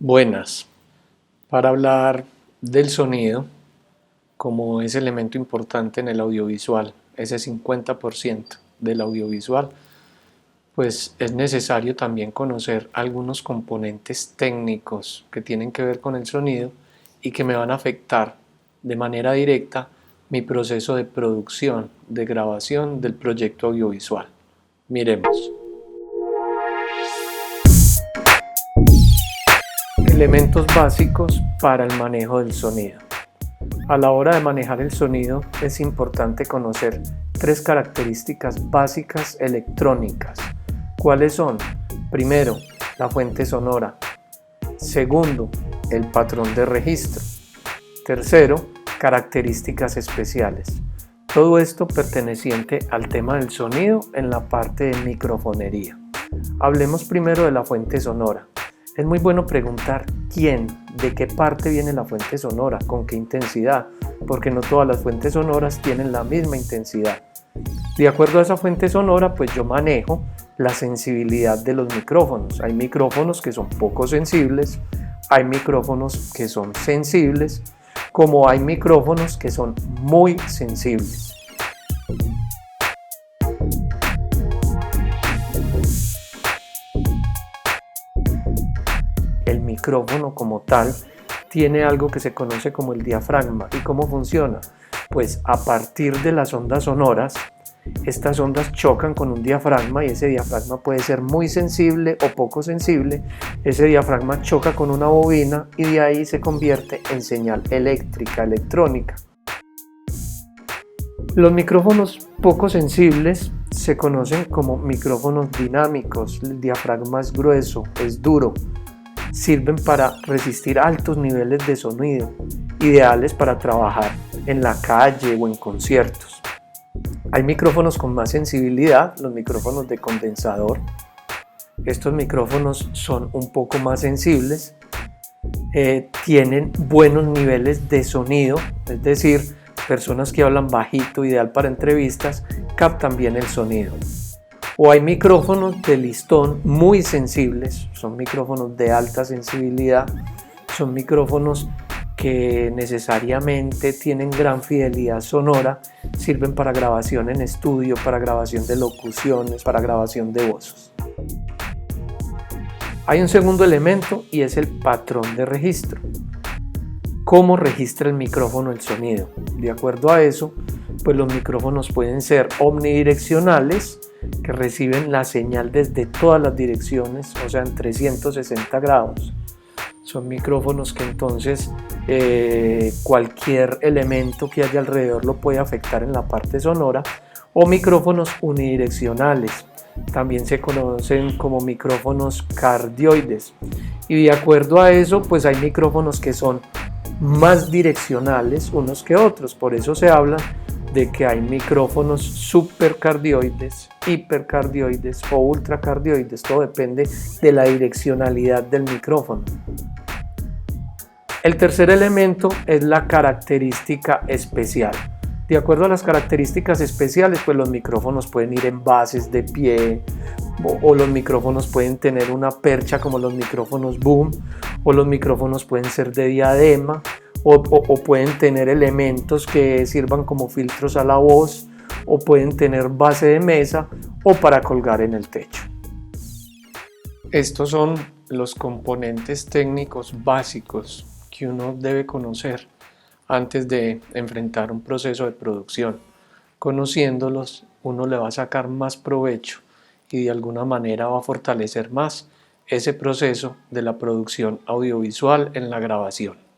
Buenas. Para hablar del sonido como ese elemento importante en el audiovisual, ese 50% del audiovisual, pues es necesario también conocer algunos componentes técnicos que tienen que ver con el sonido y que me van a afectar de manera directa mi proceso de producción, de grabación del proyecto audiovisual. Miremos. Elementos básicos para el manejo del sonido. A la hora de manejar el sonido es importante conocer tres características básicas electrónicas. ¿Cuáles son? Primero, la fuente sonora. Segundo, el patrón de registro. Tercero, características especiales. Todo esto perteneciente al tema del sonido en la parte de microfonería. Hablemos primero de la fuente sonora. Es muy bueno preguntar quién, de qué parte viene la fuente sonora, con qué intensidad, porque no todas las fuentes sonoras tienen la misma intensidad. De acuerdo a esa fuente sonora, pues yo manejo la sensibilidad de los micrófonos. Hay micrófonos que son poco sensibles, hay micrófonos que son sensibles, como hay micrófonos que son muy sensibles. El micrófono como tal tiene algo que se conoce como el diafragma. ¿Y cómo funciona? Pues a partir de las ondas sonoras, estas ondas chocan con un diafragma y ese diafragma puede ser muy sensible o poco sensible. Ese diafragma choca con una bobina y de ahí se convierte en señal eléctrica, electrónica. Los micrófonos poco sensibles se conocen como micrófonos dinámicos. El diafragma es grueso, es duro. Sirven para resistir altos niveles de sonido, ideales para trabajar en la calle o en conciertos. Hay micrófonos con más sensibilidad, los micrófonos de condensador. Estos micrófonos son un poco más sensibles, tienen buenos niveles de sonido, es decir, personas que hablan bajito, ideal para entrevistas, captan bien el sonido. O hay micrófonos de listón muy sensibles, son micrófonos de alta sensibilidad, son micrófonos que necesariamente tienen gran fidelidad sonora, sirven para grabación en estudio, para grabación de locuciones, para grabación de voces. Hay un segundo elemento y es el patrón de registro. ¿Cómo registra el micrófono el sonido? De acuerdo a eso, pues los micrófonos pueden ser omnidireccionales, que reciben la señal desde todas las direcciones, o sea en 360 grados. Son micrófonos que entonces cualquier elemento que haya alrededor lo puede afectar en la parte sonora, o micrófonos unidireccionales, también se conocen como micrófonos cardioides, y de acuerdo a eso pues hay micrófonos que son más direccionales unos que otros, por eso se habla de que hay micrófonos supercardioides, hipercardioides o ultracardioides, todo depende de la direccionalidad del micrófono. El tercer elemento es la característica especial. De acuerdo a las características especiales, pues los micrófonos pueden ir en bases de pie, o los micrófonos pueden tener una percha como los micrófonos boom, o los micrófonos pueden ser de diadema, o pueden tener elementos que sirvan como filtros a la voz, o pueden tener base de mesa o para colgar en el techo. Estos son los componentes técnicos básicos que uno debe conocer antes de enfrentar un proceso de producción. Conociéndolos, uno le va a sacar más provecho y de alguna manera va a fortalecer más ese proceso de la producción audiovisual en la grabación.